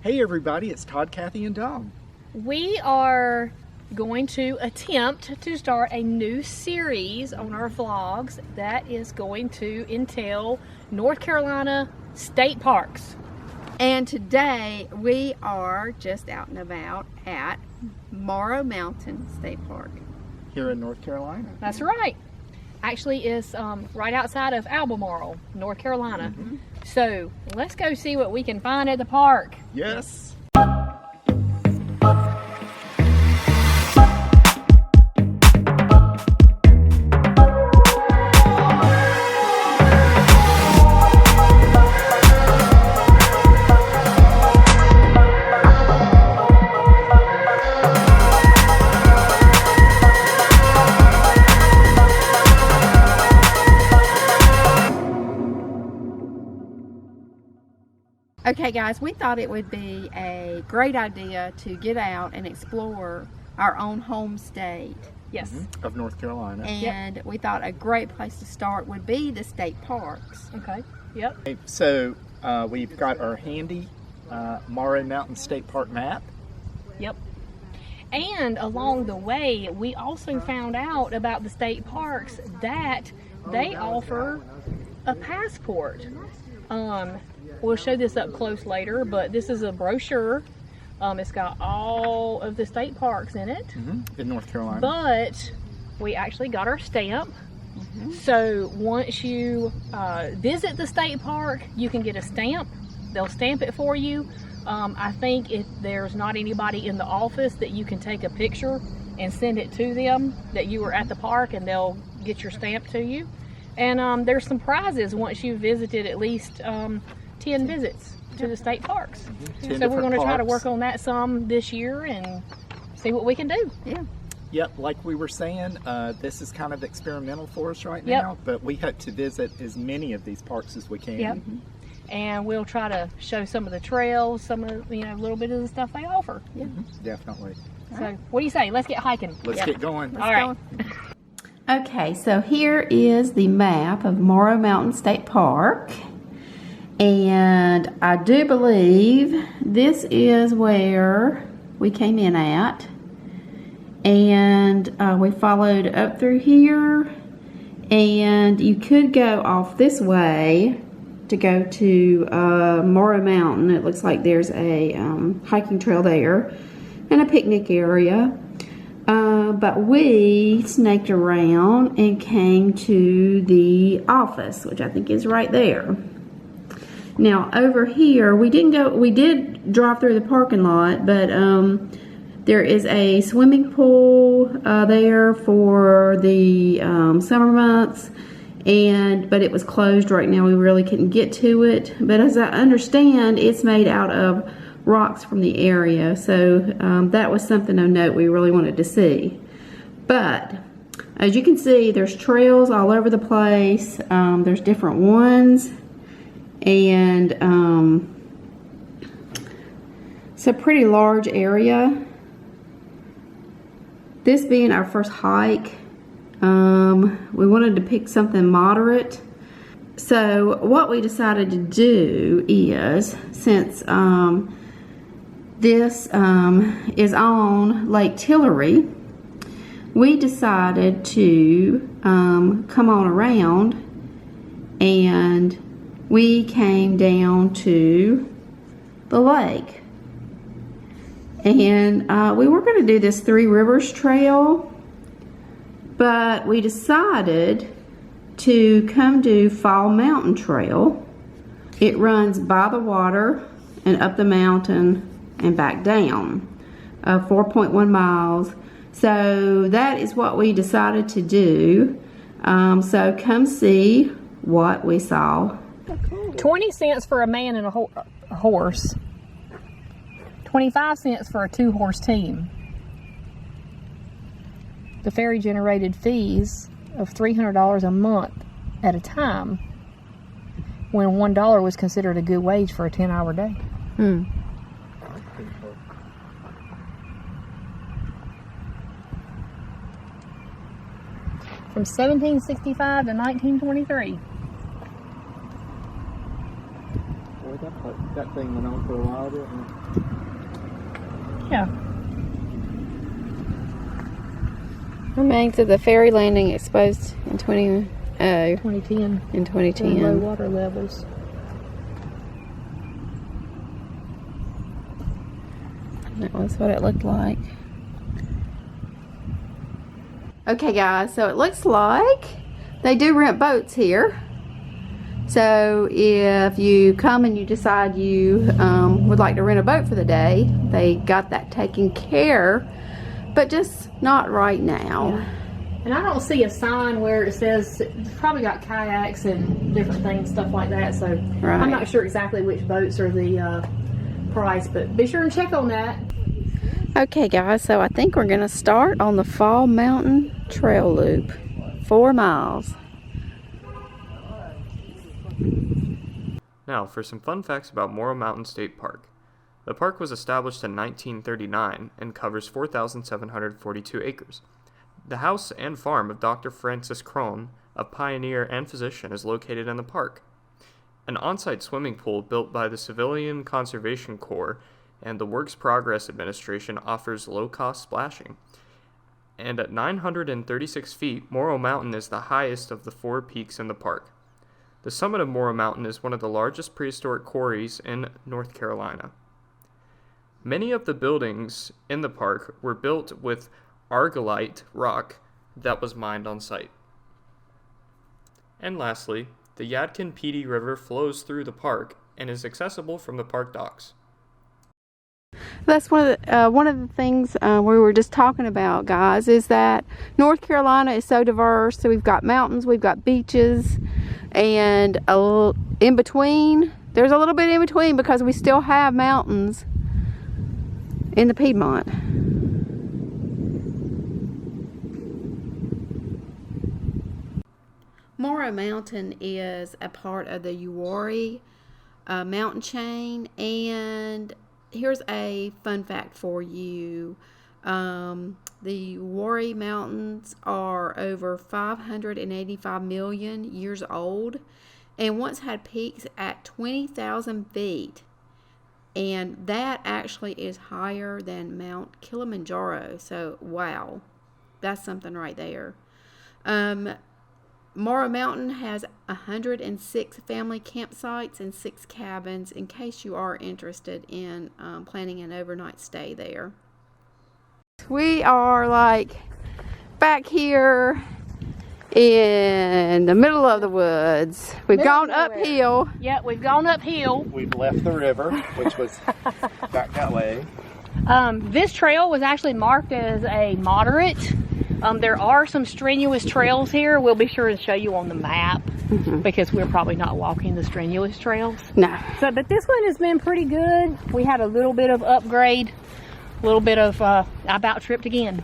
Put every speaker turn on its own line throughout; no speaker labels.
Hey everybody, it's Todd, Cathy, and Dawn.
We are going to attempt to start a new series on our vlogs that is going to entail North Carolina state parks.
And today we are just out and about at Morrow Mountain State Park.
Here in North Carolina.
That's right. Actually, it's right outside of Albemarle, North Carolina.
Mm-hmm.
So let's go see what we can find at the park.
Yes.
Okay guys, we thought it would be a great idea to get out and explore our own home state.
Yes.
Mm-hmm. Of North Carolina.
And we thought a great place to start would be the state parks.
Okay. Yep.
So we've got our handy Morrow Mountain State Park map.
Yep. And along the way, we also found out about the state parks that they offer a passport. We'll show this up close later, but this is a brochure. It's got all of the state parks in it.
Mm-hmm. In North Carolina.
But we actually got our stamp. Mm-hmm. So once you visit the state park, you can get a stamp. They'll stamp it for you. I think if there's not anybody in the office, that you can take a picture and send it to them that you were at the park, and they'll get your stamp to you. And there's some prizes once you've visited at least 10 visits to the state parks.
Mm-hmm.
So we're going to try to work on that some this year and see what we can do.
Yeah.
Yep, like we were saying, this is kind of experimental for us right now, but we hope to visit as many of these parks as we can.
Yep. Mm-hmm. And we'll try to show some of the trails, some of, a little bit of the stuff they offer.
Yeah.
Mm-hmm. Definitely.
So what do you say? Let's get hiking.
Let's get going.
All right.
Okay, so here is the map of Morrow Mountain State Park. And I do believe this is where we came in at. And we followed up through here. And you could go off this way to go to Morrow Mountain. It looks like there's a hiking trail there and a picnic area. But we snaked around and came to the office, which I think is right there. Now over here, we did drive through the parking lot, but there is a swimming pool there for the summer months, but it was closed right now. We really couldn't get to it. But as I understand, it's made out of rocks from the area, so that was something of note we really wanted to see. But as you can see, there's trails all over the place. There's different ones, and it's a pretty large area. This being our first hike, we wanted to pick something moderate. So what we decided to do is, since this is on Lake Tillery, we decided to come on around, and we came down to the lake. And we were going to do this Three Rivers Trail, but we decided to come do Fall Mountain Trail. It runs by the water and up the mountain and back down, 4.1 miles. So that is what we decided to do. So come see what we saw.
20 cents for a man and a horse. 25 cents for a 2-horse team. The ferry generated fees of $300 a month at a time, when $1 was considered a good wage for a 10-hour day. From 1765 to 1923.
But that thing went on for a while, didn't it?
Yeah.
Remains of the ferry landing exposed in
2010.
In 2010.
Low water levels.
That was what it looked like. Okay guys, so it looks like they do rent boats here. So if you come and you decide you would like to rent a boat for the day, they got that taken care, but just not right now.
Yeah. And I don't see a sign where it says, it's probably got kayaks and different things, stuff like that. So
Right.
I'm not sure exactly which boats are the price, but be sure and check on that.
Okay guys, so I think we're gonna start on the Fall Mountain Trail Loop, 4 miles.
Now for some fun facts about Morrow Mountain State Park. The park was established in 1939 and covers 4,742 acres. The house and farm of Dr. Francis Crone, a pioneer and physician, is located in the park. An on-site swimming pool built by the Civilian Conservation Corps and the Works Progress Administration offers low-cost splashing. And at 936 feet, Morrow Mountain is the highest of the 4 peaks in the park. The summit of Morrow Mountain is one of the largest prehistoric quarries in North Carolina. Many of the buildings in the park were built with argillite rock that was mined on site. And lastly, the Yadkin Petey River flows through the park and is accessible from the park docks.
That's one of the things we were just talking about, guys, is that North Carolina is so diverse. So we've got mountains, we've got beaches, and in between, there's a little bit in between because we still have mountains in the Piedmont. Morrow Mountain is a part of the Uwharrie mountain chain, and here's a fun fact for you. The Uwharrie Mountains are over 585 million years old and once had peaks at 20,000 feet. And that actually is higher than Mount Kilimanjaro. So, wow. That's something right there. Morrow Mountain has 106 family campsites and 6 cabins in case you are interested in planning an overnight stay there. We are like back here in the middle of the woods. We've gone uphill.
Yep, we've gone uphill.
We've left the river, which was back that way.
This trail was actually marked as a moderate. There are some strenuous trails here. We'll be sure to show you on the map because we're probably not walking the strenuous trails.
No.
So, but this one has been pretty good. We had a little bit of upgrade, a little bit of, I about tripped again.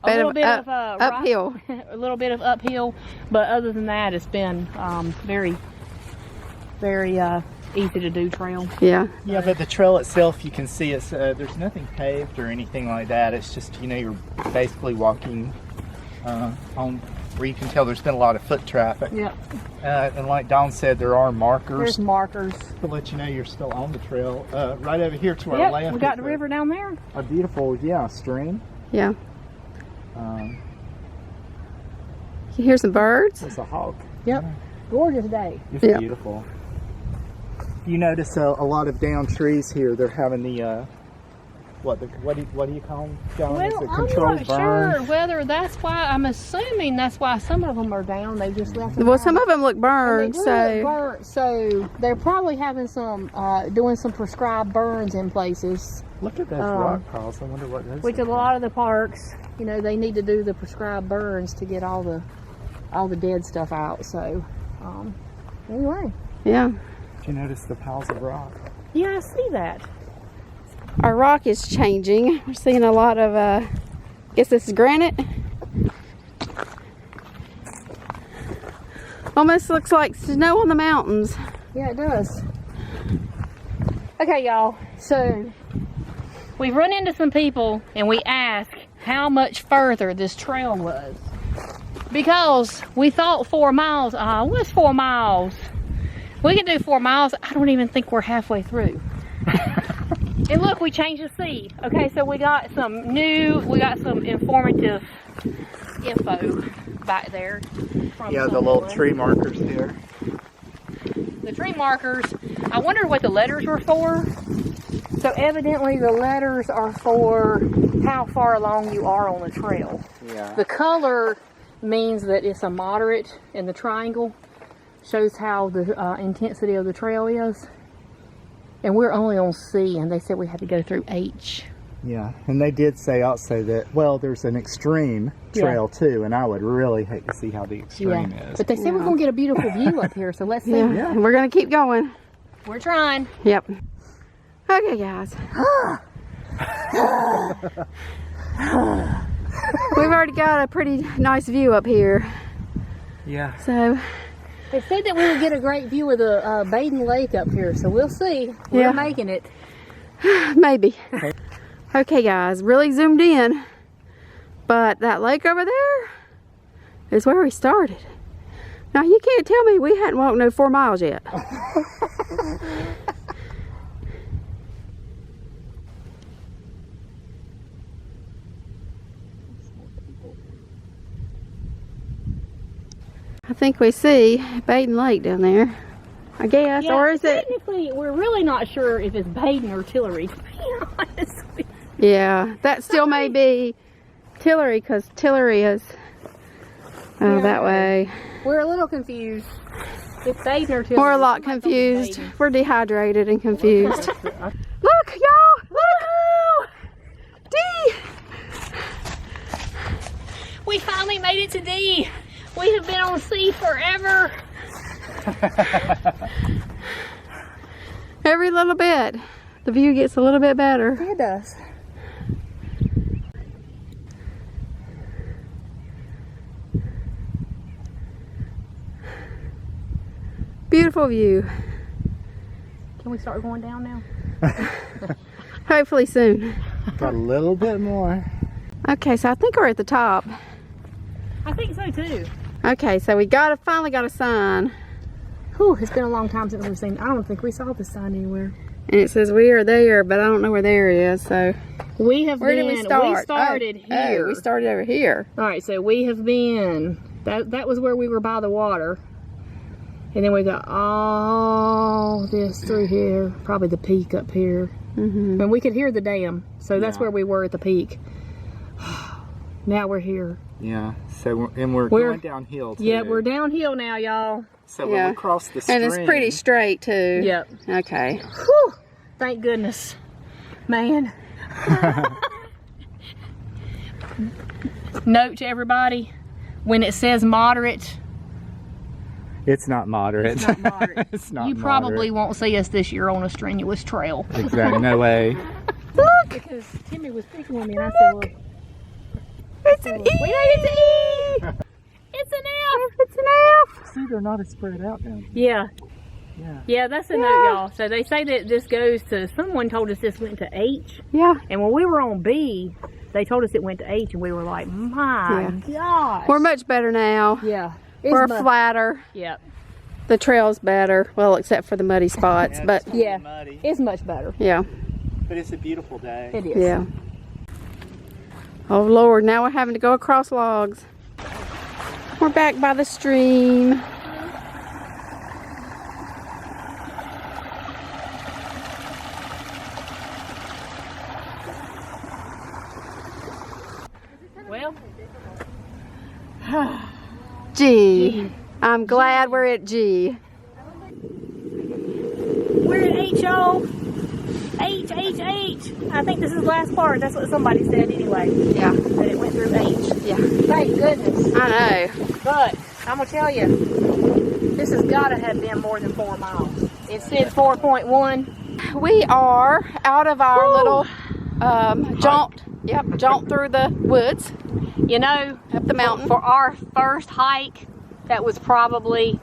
A little bit of
uphill.
A little bit of uphill, but other than that, it's been very, very easy to do trail.
Yeah.
Yeah, but the trail itself, you can see it's there's nothing paved or anything like that. It's just, you know, you're basically walking on where you can tell there's been a lot of foot traffic.
Yeah.
And like Dawn said, there are markers.
There's markers
to let you know you're still on the trail. Right over here to our
yep,
left.
we got the river down there.
A beautiful, stream.
Yeah. You hear some birds?
It's a hawk.
Yep.
Yeah.
Gorgeous day.
It's beautiful. You notice a lot of down trees here. They're having the what do you call them, John?
Well,
Is it
I'm
controlled
not
burn?
sure whether that's why. I'm assuming that's why some of them are down. They just left them
Well,
out.
some of them look
And
burned,
they do
so
look burnt, so they're probably having some doing some prescribed burns in places.
Look at those rock piles. I wonder what those
Which
are.
a lot of the parks, you know, they need to do the prescribed burns to get all the dead stuff out. So, anyway.
yeah.
Did you notice the piles of rock?
Yeah, I see that.
Our rock is changing. We're seeing a lot of, I guess this is granite. Almost looks like snow on the mountains.
Yeah, it does. Okay, y'all. So, we've run into some people and we asked how much further this trail was. Because we thought 4 miles, what's 4 miles? We can do 4 miles. I don't even think we're halfway through. And look, we changed the seed. Okay, so we got some informative info back there.
Yeah, the little tree markers there.
The tree markers, I wondered what the letters were for. So evidently the letters are for how far along you are on the trail.
Yeah.
The color means that it's a moderate, and the triangle shows how the intensity of the trail is. And we're only on C, and they said we had to go through H.
Yeah, and they did say also that, well, there's an extreme trail too, and I would really hate to see how the extreme is.
But they said we're going to get a beautiful view up here, so let's see.
Yeah. And we're going to keep going.
We're trying.
Yep. Okay, guys. We've already got a pretty nice view up here.
Yeah.
So,
They said that we would get a great view of the Baden Lake up here, so we'll see. We're making it.
maybe. Okay, guys, really zoomed in. But that lake over there is where we started. Now, you can't tell me we hadn't walked no 4 miles yet. I think we see Baden Lake down there, I guess,
Yeah,
or is it?
Technically, we're really not sure if it's Baden or Tillery, to be honest with you.
Yeah, that still may be Tillery, because Tillery is that way.
We're a little confused. It's Baden or Tillery.
We're a lot confused. We're dehydrated and confused. Look, y'all! Look! D!
We finally made it to D. We have been on C forever.
Every little bit, the view gets a little bit better.
It does.
Beautiful view.
Can we start going down now?
Hopefully soon.
Got a little bit more.
Okay, so I think we're at the top.
I think so too.
Okay, so we finally got a sign.
Whew, it's been a long time since we've seen. I don't think we saw the sign anywhere.
And it says we are there, but I don't know where there is, so.
We have
Where
been.
did we start?
We started here.
Oh, we started over here.
All right, so we have been. That was where we were by the water, and then we got all this through here. Probably the peak up here, and we could hear the dam. So that's where we were at the peak. Now we're here.
Yeah. So we're going downhill too.
Yeah, we're downhill now, y'all.
So when we cross the stream,
And it's pretty straight too.
Yep.
Okay.
Whew, thank goodness, man. Note to everybody, when it says moderate,
it's not moderate.
it's not moderate.
It's not.
You probably won't see us this year on a strenuous trail.
Exactly. No way.
Look!
Because Timmy was picking with me and I said, well,
It's an E!
we made it to E! It's an F!
It's an F!
See, they're not as spread out down here.
Yeah.
Yeah.
Yeah, that's a note, y'all. So they say that this goes to, someone told us this went to H.
Yeah.
And when we were on B, they told us it went to H, and we were like, my gosh.
We're much better now.
Yeah.
We're flatter.
Yep.
The trail's better. Well, except for the muddy spots,
Yeah,
but
it's really
Yeah.
muddy,
It's much better.
yeah.
but it's a beautiful day.
It is.
Yeah. Oh Lord, now we're having to go across logs. We're back by the stream.
Well,
G. I'm glad we're at G.
we're at H, y'all. H, H, H. I think this is the last part. That's what somebody said anyway.
Yeah.
That it went through H.
Yeah.
Thank goodness.
I know.
But I'm gonna tell you, this has got to have been more than 4 miles. It said 4.1.
We are out of our little jaunt. Yep, jaunt through the woods,
You know,
up the mountain.
for our first hike, that was probably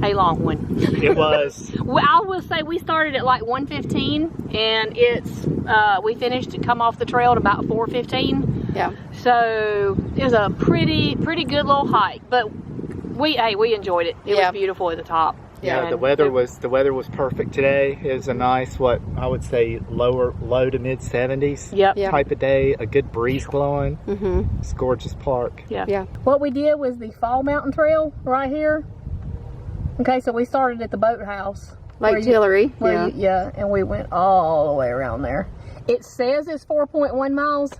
a long one.
It was.
Well, I will say we started at like 1:15, and we finished to come off the trail at about 4:15.
Yeah.
So it was a pretty good little hike, but we enjoyed it. It was beautiful at the top.
Yeah,
And
the weather was perfect today. It was a nice, what I would say, low to mid 70s
Yep.
type of day. A good breeze blowing. It's a gorgeous park.
Yeah. What we did was the Fall Mountain Trail right here. Okay, so we started at the boathouse.
Lake Tillery.
And we went all the way around there. It says it's 4.1 miles,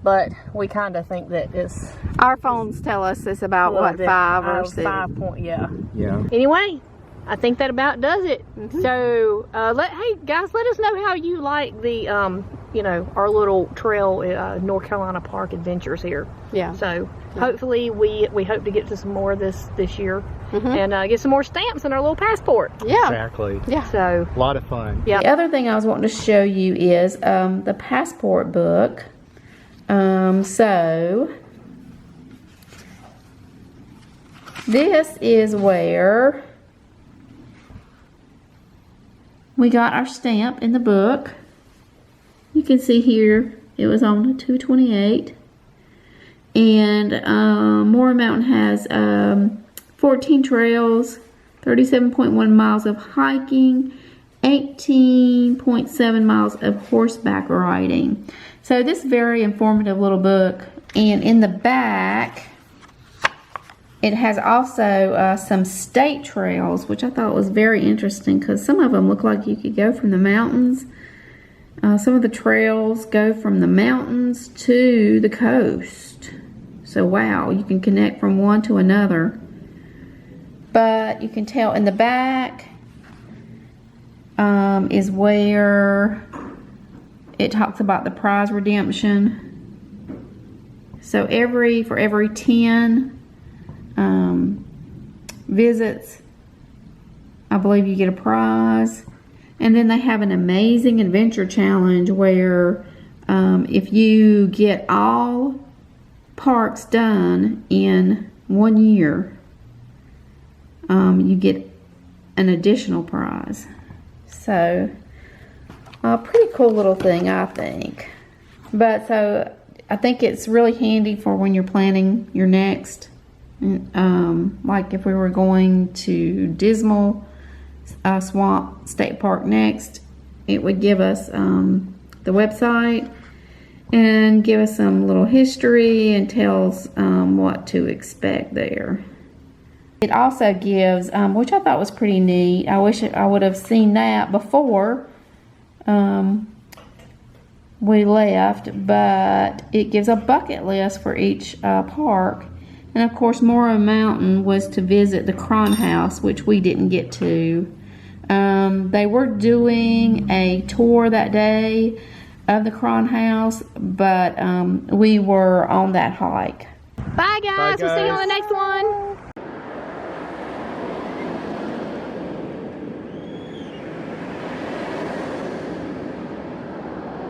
but we kind of think that it's...
Our phones tell us it's about, what, 5 or 6?
5 point, yeah.
Yeah.
Anyway, I think that about does it. So, hey guys, let us know how you like the, our little trail, North Carolina Park adventures here.
Yeah.
So, hopefully we hope to get to some more of this year and get some more stamps in our little passport.
Yeah.
Exactly.
Yeah.
So,
A lot of fun.
yeah.
The other thing I was wanting to show you is the passport book. So this is where we got our stamp in the book. You can see here it was on the 2/28, and Morrow Mountain has 14 trails, 37.1 miles of hiking, 18.7 miles of horseback riding. So this is a very informative little book, and in the back it has also some state trails, which I thought was very interesting because some of them look like you could go from the mountains. Some of the trails go from the mountains to the coast. So wow, you can connect from one to another. But you can tell in the back is where it talks about the prize redemption. So for every 10 visits, I believe you get a prize. And then they have an amazing adventure challenge where if you get all parks done in 1 year, you get an additional prize. So a pretty cool little thing, I think. But so I think it's really handy for when you're planning your next, like if we were going to Dismal Swamp State Park next, it would give us the website and give us some little history and tells what to expect there. It also gives, which I thought was pretty neat. I wish I would have seen that before we left, but it gives a bucket list for each park. And of course, Morrow Mountain was to visit the Cron House, which we didn't get to. They were doing a tour that day of the Cron House, but we were on that hike.
Bye guys. We'll see you on the next one.